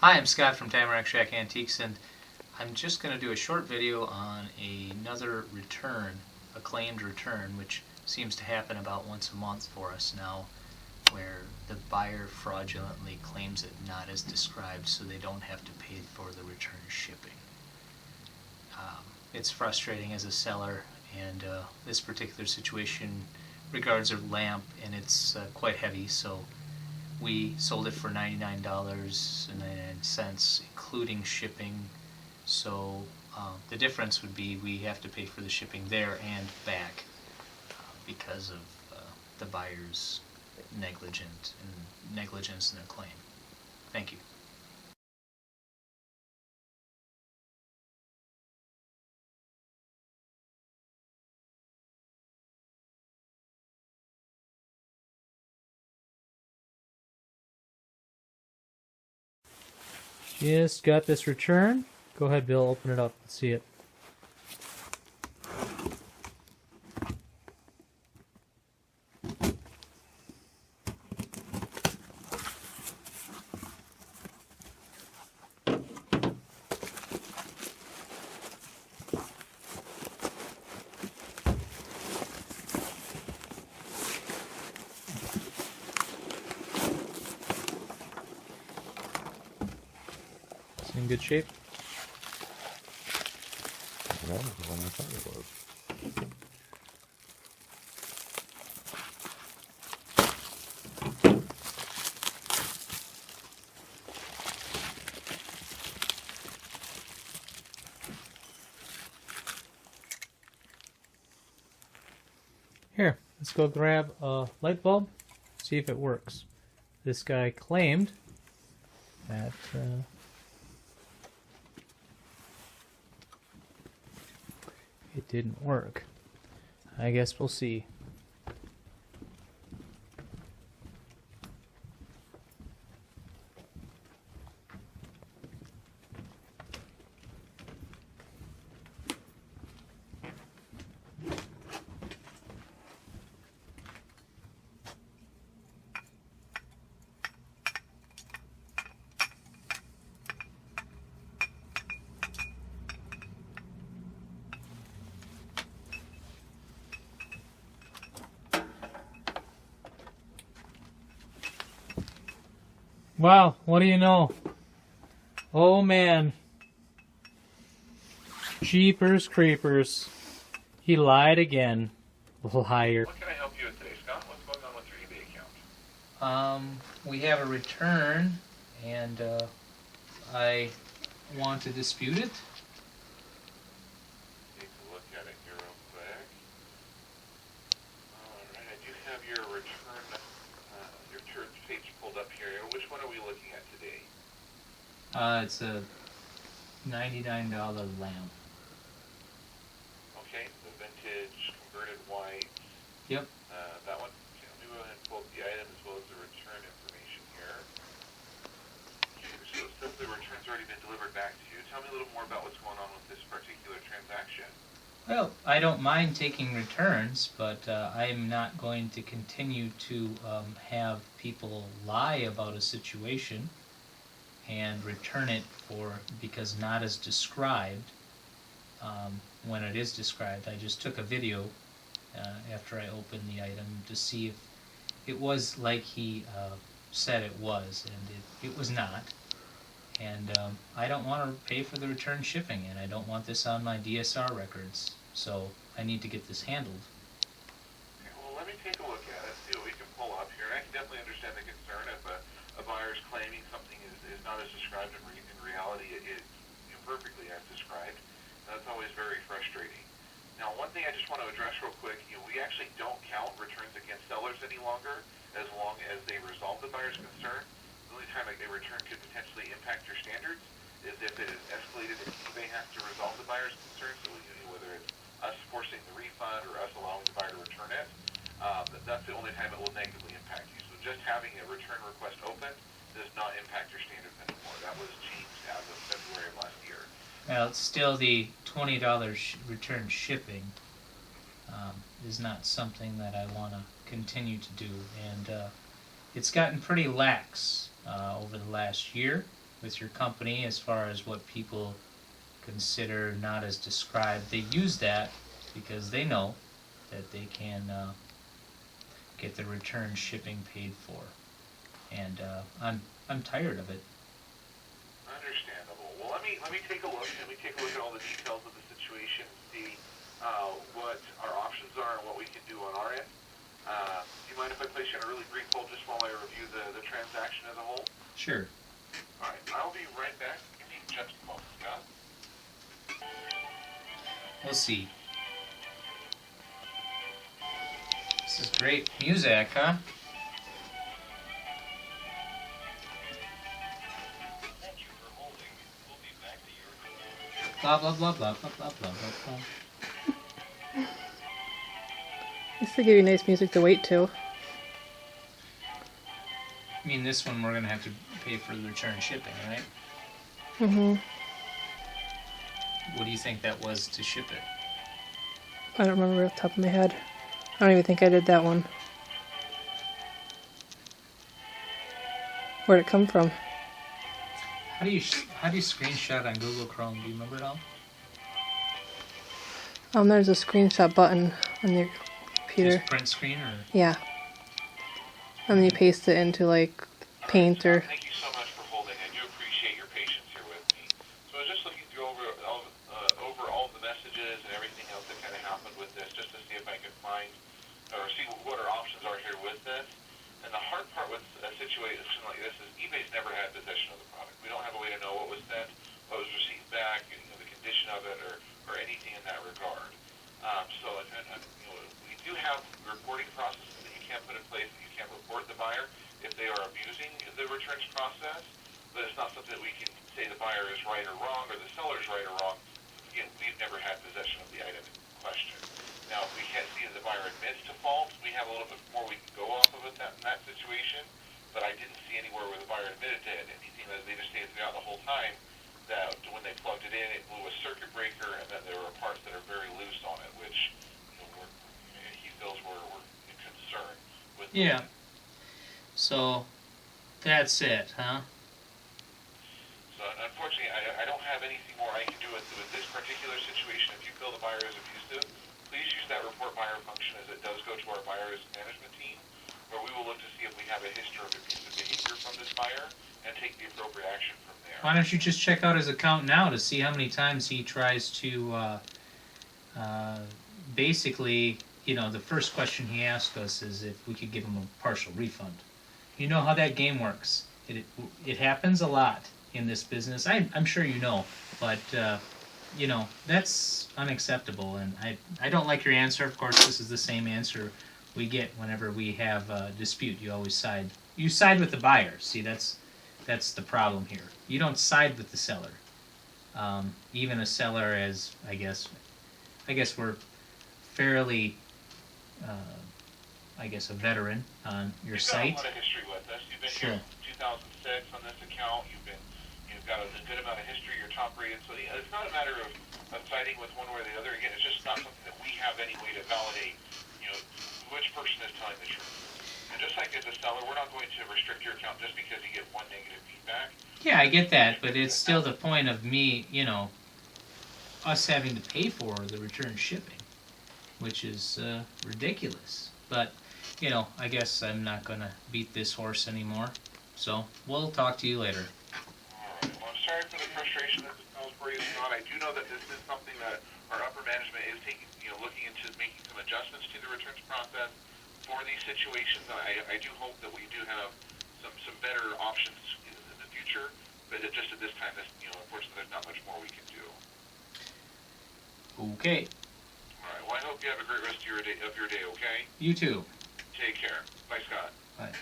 Hi, I'm Scott from Tamarack Shack Antiques, and I'm just going to do a short video on another return, a claimed return, which seems to happen about once a month for us now, where the buyer fraudulently claims it not as described so they don't have to pay for the return shipping. It's frustrating as a seller, and this particular situation regards a lamp, and it's quite heavy, so we sold it for $99.99 including shipping. So the difference would be we have to pay for the shipping there and back because of the buyer's negligence in their claim. Thank you. Just got this return. Go ahead, Bill, open it up and see it. It's in good shape. That was the one I thought it was. Here, let's go grab a light bulb, see if it works. This guy claimed that it didn't work. I guess we'll see. Wow, what do you know? Oh man. Jeepers creepers. He lied again. Liar. What can I help you with today, Scott? What's going on with your eBay account? We have a return, and I want to dispute it. Take a look at it here real quick. Alright, I do have your return page pulled up here. Which one are we looking at today? It's a $99 lamp. Okay, the vintage converted white. Yep. That one. Okay, let me go ahead and pull up the item as well as the return information here. Okay, so it says the return's already been delivered back to you. Tell me a little more about what's going on with this particular transaction. Well, I don't mind taking returns, but I'm not going to continue to have people lie about a situation and return it because not as described. When it is described, I just took a video after I opened the item to see if it was like he said it was, and it was not. And I don't want to pay for the return shipping, and I don't want this on my DSR records, so I need to get this handled. Okay, well, let me take a look at it, see what we can pull up here. And I can definitely understand the concern if a buyer is claiming something is not as described in reality. It is perfectly as described. That's always very frustrating. Now, one thing I just want to address real quick, we actually don't count returns against sellers any longer as long as they resolve the buyer's concern. The only time a return could potentially impact your standards is if it is escalated and eBay has to resolve the buyer's concern, so whether it's us forcing the refund or us allowing the buyer to return it, that's the only time it will negatively impact you. So just having a return request open does not impact your standards anymore. That was changed as of February of last year. Well, it's still the $20 return shipping is not something that I want to continue to do, and it's gotten pretty lax over the last year, with your company as far as what people consider not as described. They use that because they know that they can get the return shipping paid for, and I'm tired of it. Understandable. Well, let me take a look. Let me take a look at all the details of the situation and see what our options are and what we can do on our end. Do you mind if I place you on a really brief hold just while I review the transaction as a whole? Sure. All right, I'll be right back. Give me just a moment, Scott. We'll see. This is great music, huh? Thank you for holding. We'll be back to your call. Blah blah blah blah blah blah blah blah blah. This to give you nice music to wait to. I mean, this one we're gonna have to pay for the return shipping, right? Mm-hmm. What do you think that was to ship it? I don't remember off the top of my head. I don't even think I did that one. Where'd it come from? How do you screenshot on Google Chrome? Do you remember it all? There's a screenshot button on your computer. Just print screen or? Yeah. And then you paste it into like Paint or. Thank you so much for holding. I do appreciate your patience here with me. So I was just looking through over all the messages and everything else that kind of happened with this, just to see if I could find or see what our options are here with this. And the hard part with a situation like this is eBay's never had possession of the product. We don't have a way to know what was sent, what was received back, the condition of it, or anything in that regard. We do have reporting processes that you can't put in place, that you can't report the buyer if they are abusing the returns process, but it's not something that we can say the buyer is right or wrong or the seller is right or wrong. Again, we've never had possession of the item in question. Now, if we can't see that the buyer admits to fault, we have a little bit more we can go off of it in that situation, but I didn't see anywhere where the buyer admitted to anything. That they just stated throughout the whole time that when they plugged it in, it blew a circuit breaker, and that there were parts that are very loose on it, which he feels were a concern with. Yeah. So that's it, huh? So unfortunately, I don't have anything more I can do with this particular situation. If you feel the buyer is abusive, please use that report buyer function, as it does go to our buyer's management team, where we will look to see if we have a history of abusive behavior from this buyer and take the appropriate action from there. Why don't you just check out his account now to see how many times he tries to basically, the first question he asked us is if we could give him a partial refund. You know how that game works. It happens a lot in this business. I'm sure you know, but that's unacceptable, and I don't like your answer. Of course, this is the same answer we get whenever we have a dispute. You always side with the buyer. See, that's the problem here. You don't side with the seller. Even a seller, as I guess we're fairly a veteran on your site. You've got a lot of history with us. You've been Sure. here 2006 on this account. You've got a good amount of history. You're top rated. So it's not a matter of siding with one way or the other. Again, it's just not something that we have any way to validate, which person is telling the truth. And just like as a seller, we're not going to restrict your account just because you get one negative feedback. Yeah, I get that, but it's still the point of me, us having to pay for the return shipping, which is ridiculous. But, I guess I'm not going to beat this horse anymore. So, we'll talk to you later. Alright, well, I'm sorry for the frustration that this caused for you, Scott. I do know that this is something that our upper management is taking, looking into making some adjustments to the returns process for these situations. I do hope that we do have some better options in the future, but just at this time, unfortunately, there's not much more we can do. Okay. Alright, well, I hope you have a great rest of your day, okay? You too. Take care. Bye, Scott. Bye.